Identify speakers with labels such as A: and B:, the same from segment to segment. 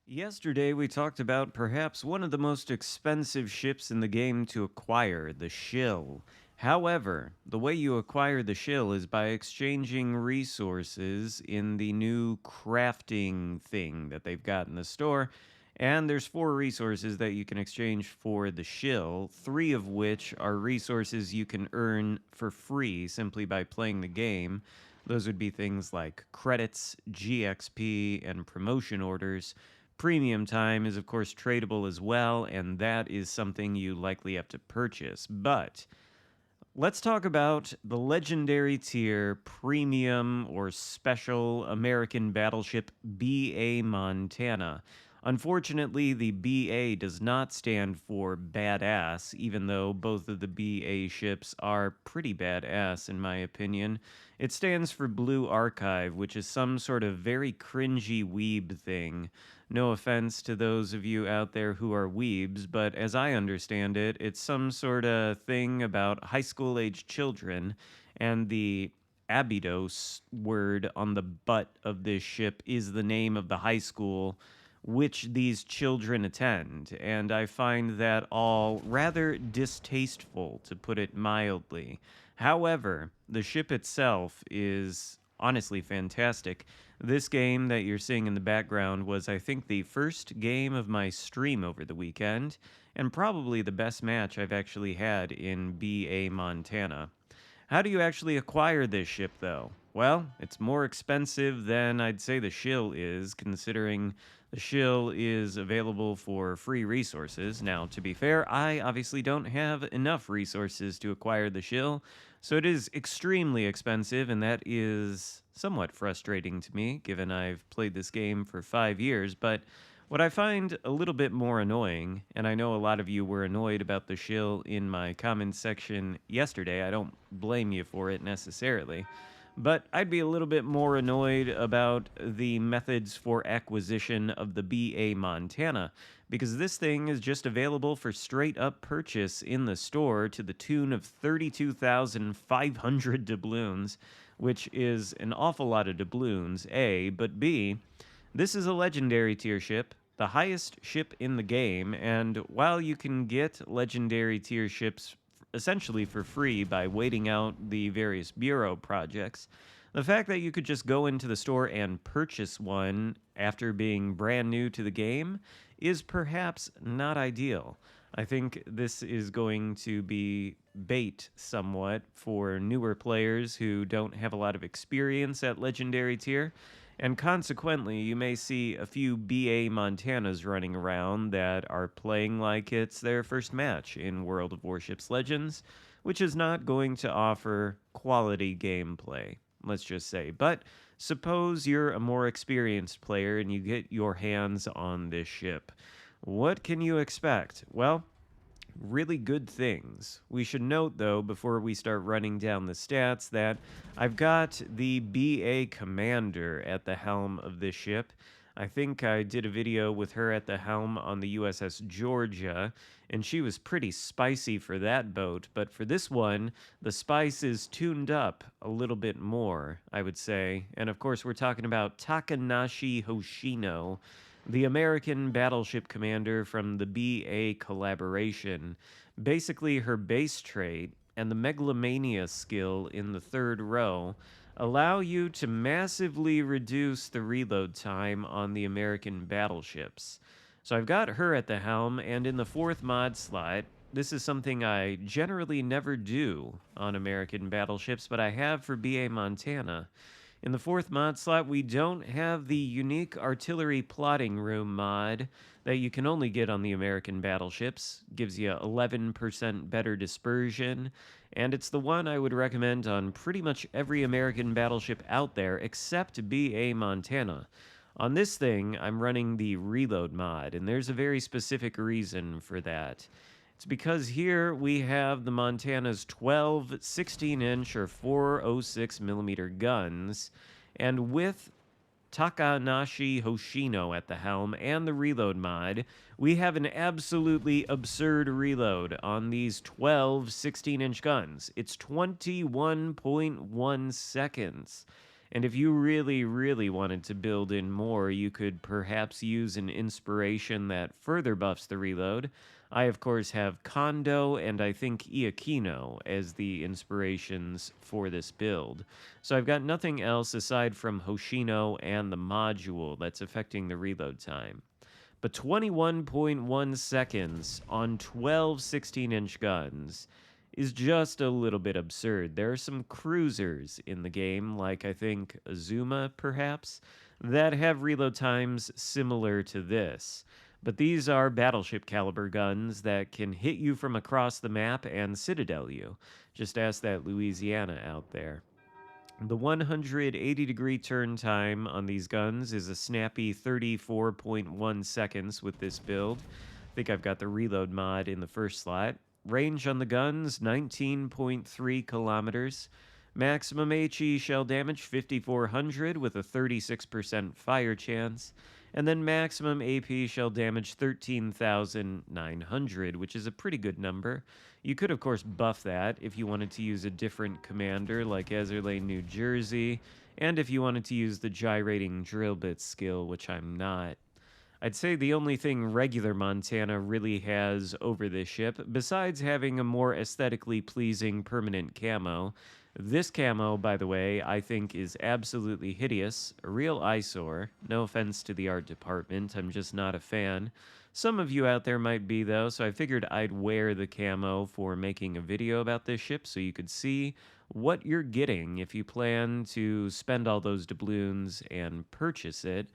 A: Yesterday, we talked about perhaps one of the most expensive ships in the game to acquire, the shill. However, the way you acquire the shill is by exchanging resources in the new crafting thing that they've got in the store. And there's four resources that you can exchange for the shill, three of which are resources you can earn for free simply by playing the game. Those would be things like credits, GXP, and promotion orders. Premium time is, of course, tradable as well, and that is something you likely have to purchase. But let's talk about the legendary tier premium or special American battleship BA Montana. Unfortunately, the BA does not stand for badass, even though both of the BA ships are pretty badass, in my opinion. It stands for Blue Archive, which is some sort of very cringy weeb thing. No offense to those of you out there who are weebs, but as I understand it, it's some sort of thing about high school age children, and the Abydos word on the butt of this ship is the name of the high school which these children attend, and I find that all rather distasteful, to put it mildly. However, the ship itself is honestly fantastic. This game that you're seeing in the background was, I think, the first game of my stream over the weekend, and probably the best match I've actually had in BA Montana. How do you actually acquire this ship, though? Well, it's more expensive than I'd say the shill is, considering the shill is available for free resources. Now, to be fair, I obviously don't have enough resources to acquire the shill, so it is extremely expensive, and that is somewhat frustrating to me, given I've played this game for 5 years. But what I find a little bit more annoying, and I know a lot of you were annoyed about the shill in my comments section yesterday, I don't blame you for it necessarily, but I'd be a little bit more annoyed about the methods for acquisition of the BA Montana, because this thing is just available for straight up purchase in the store to the tune of 32,500 doubloons, which is an awful lot of doubloons, A, but B, this is a legendary tier ship, the highest ship in the game, and while you can get legendary tier ships essentially for free by waiting out the various bureau projects, the fact that you could just go into the store and purchase one after being brand new to the game is perhaps not ideal. I think this is going to be bait somewhat for newer players who don't have a lot of experience at legendary tier, and consequently, you may see a few BA Montanas running around that are playing like it's their first match in World of Warships Legends, which is not going to offer quality gameplay, let's just say. But suppose you're a more experienced player and you get your hands on this ship. What can you expect? Well, really good things. We should note, though, before we start running down the stats, that I've got the BA Commander at the helm of this ship. I think I did a video with her at the helm on the USS Georgia, and she was pretty spicy for that boat, but for this one, the spice is tuned up a little bit more, I would say. And of course, we're talking about Takanashi Hoshino, the American battleship commander from the BA collaboration. Basically, her base trait and the megalomania skill in the third row allow you to massively reduce the reload time on the American battleships. So I've got her at the helm, and in the fourth mod slot, this is something I generally never do on American battleships, but I have for BA Montana. In the fourth mod slot, we don't have the unique artillery plotting room mod that you can only get on the American battleships. Gives you 11% better dispersion, and it's the one I would recommend on pretty much every American battleship out there except BA Montana. On this thing, I'm running the reload mod, and there's a very specific reason for that. It's because here we have the Montana's 12 16-inch or 406 millimeter guns, and with Takanashi Hoshino at the helm and the reload mod, we have an absolutely absurd reload on these 12 16-inch guns. It's 21.1 seconds. And if you really, really wanted to build in more, you could perhaps use an inspiration that further buffs the reload. I, of course, have Kondo and I think Iakino as the inspirations for this build. So I've got nothing else aside from Hoshino and the module that's affecting the reload time. But 21.1 seconds on 12 16-inch guns is just a little bit absurd. There are some cruisers in the game, like I think Azuma perhaps, that have reload times similar to this. But these are battleship caliber guns that can hit you from across the map and citadel you. Just ask that Louisiana out there. The 180-degree turn time on these guns is a snappy 34.1 seconds with this build. I think I've got the reload mod in the first slot. Range on the guns, 19.3 kilometers. Maximum HE shell damage, 5,400 with a 36% fire chance. And then maximum AP shell damage, 13,900, which is a pretty good number. You could, of course, buff that if you wanted to use a different commander like Ezerlane, New Jersey, and if you wanted to use the gyrating drill bit skill, which I'm not. I'd say the only thing regular Montana really has over this ship, besides having a more aesthetically pleasing permanent camo, this camo, by the way, I think is absolutely hideous, a real eyesore. No offense to the art department, I'm just not a fan. Some of you out there might be, though, so I figured I'd wear the camo for making a video about this ship so you could see what you're getting if you plan to spend all those doubloons and purchase it.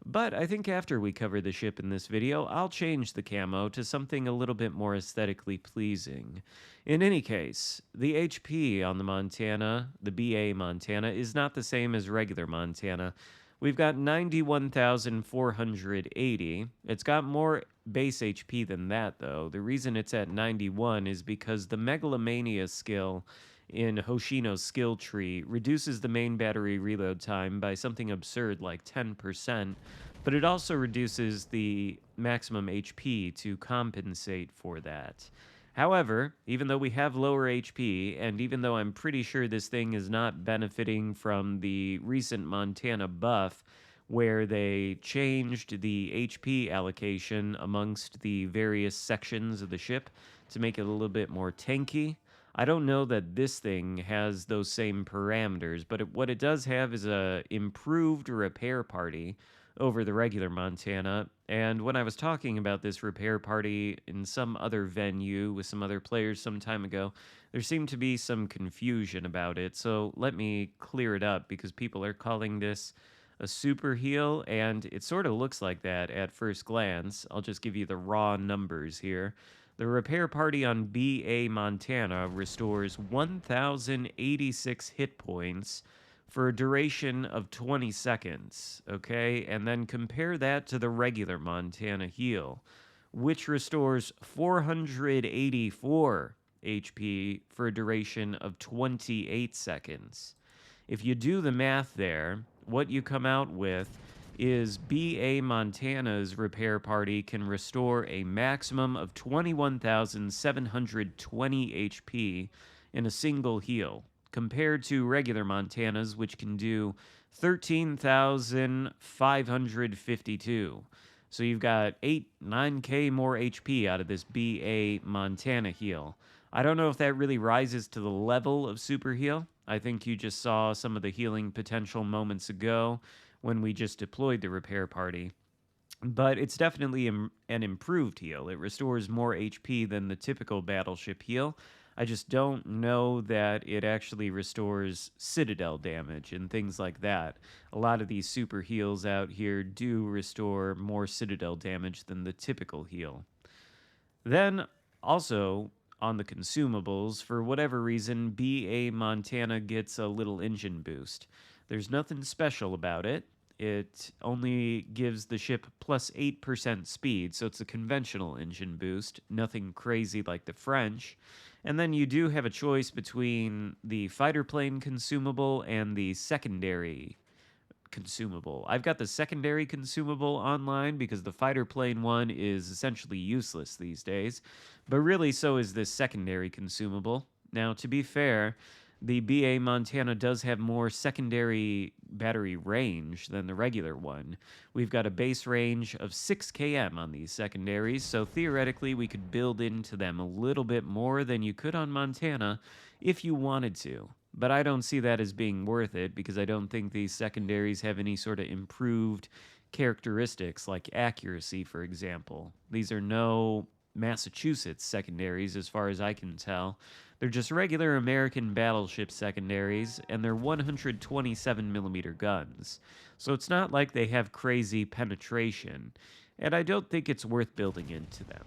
A: But I think after we cover the ship in this video, I'll change the camo to something a little bit more aesthetically pleasing. In any case, the HP on the Montana, the BA Montana, is not the same as regular Montana. We've got 91,480. It's got more base HP than that, though. The reason it's at 91 is because the Megalomania skill in Hoshino's skill tree reduces the main battery reload time by something absurd like 10%, but it also reduces the maximum HP to compensate for that. However, even though we have lower HP, and even though I'm pretty sure this thing is not benefiting from the recent Montana buff, where they changed the HP allocation amongst the various sections of the ship to make it a little bit more tanky, I don't know that this thing has those same parameters, but what it does have is a improved repair party over the regular Montana. And when I was talking about this repair party in some other venue with some other players some time ago, there seemed to be some confusion about it. So let me clear it up because people are calling this a super heal, and it sort of looks like that at first glance. I'll just give you the raw numbers here. The repair party on BA Montana restores 1,086 hit points for a duration of 20 seconds, okay? And then compare that to the regular Montana heal, which restores 484 HP for a duration of 28 seconds. If you do the math there, what you come out with is BA Montana's repair party can restore a maximum of 21,720 HP in a single heal, compared to regular Montana's, which can do 13,552. So you've got 9K more HP out of this BA Montana heal. I don't know if that really rises to the level of super heal. I think you just saw some of the healing potential moments ago when we just deployed the repair party. But it's definitely an improved heal. It restores more HP than the typical battleship heal. I just don't know that it actually restores citadel damage and things like that. A lot of these super heals out here do restore more citadel damage than the typical heal. Then, also, on the consumables, for whatever reason, BA Montana gets a little engine boost. There's nothing special about it. It only gives the ship plus 8% speed, so it's a conventional engine boost, nothing crazy like the French. And then you do have a choice between the fighter plane consumable and the secondary consumable. I've got the secondary consumable online because the fighter plane one is essentially useless these days, but really so is this secondary consumable. Now, to be fair, the BA Montana does have more secondary battery range than the regular one. We've got a base range of 6 km on these secondaries, so theoretically we could build into them a little bit more than you could on Montana if you wanted to. But I don't see that as being worth it because I don't think these secondaries have any sort of improved characteristics like accuracy, for example. These are no Massachusetts secondaries as far as I can tell. They're just regular American battleship secondaries, and they're 127mm guns. So it's not like they have crazy penetration, and I don't think it's worth building into them.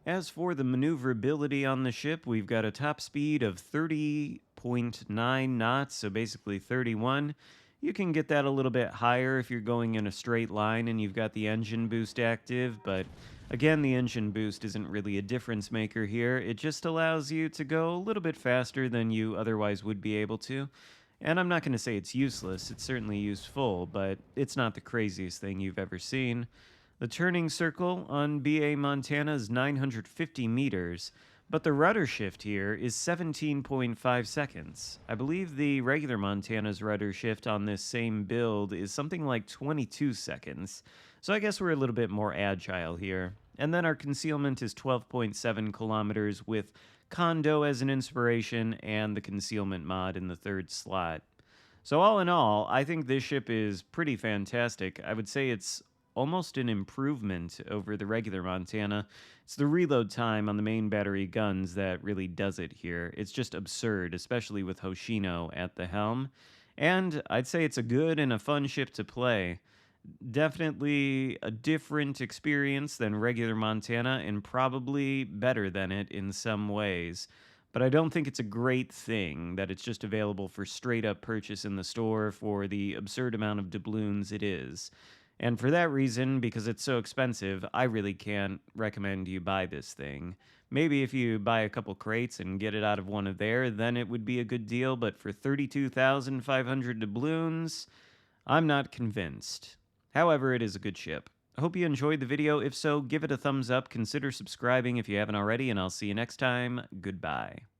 A: As for the maneuverability on the ship, we've got a top speed of 30.9 knots, so basically 31. You can get that a little bit higher if you're going in a straight line and you've got the engine boost active, but again, the engine boost isn't really a difference maker here. It just allows you to go a little bit faster than you otherwise would be able to. And I'm not going to say it's useless, it's certainly useful, but it's not the craziest thing you've ever seen. The turning circle on BA Montana is 950 meters, but the rudder shift here is 17.5 seconds. I believe the regular Montana's rudder shift on this same build is something like 22 seconds, so I guess we're a little bit more agile here. And then our concealment is 12.7 kilometers with Condo as an inspiration and the concealment mod in the third slot. So all in all, I think this ship is pretty fantastic. I would say it's almost an improvement over the regular Montana. It's the reload time on the main battery guns that really does it here. It's just absurd, especially with Hoshino at the helm. And I'd say it's a good and a fun ship to play. Definitely a different experience than regular Montana and probably better than it in some ways. But I don't think it's a great thing that it's just available for straight up purchase in the store for the absurd amount of doubloons it is. And for that reason, because it's so expensive, I really can't recommend you buy this thing. Maybe if you buy a couple crates and get it out of one of there, then it would be a good deal, but for 32,500 doubloons, I'm not convinced. However, it is a good ship. I hope you enjoyed the video. If so, give it a thumbs up, consider subscribing if you haven't already, and I'll see you next time. Goodbye.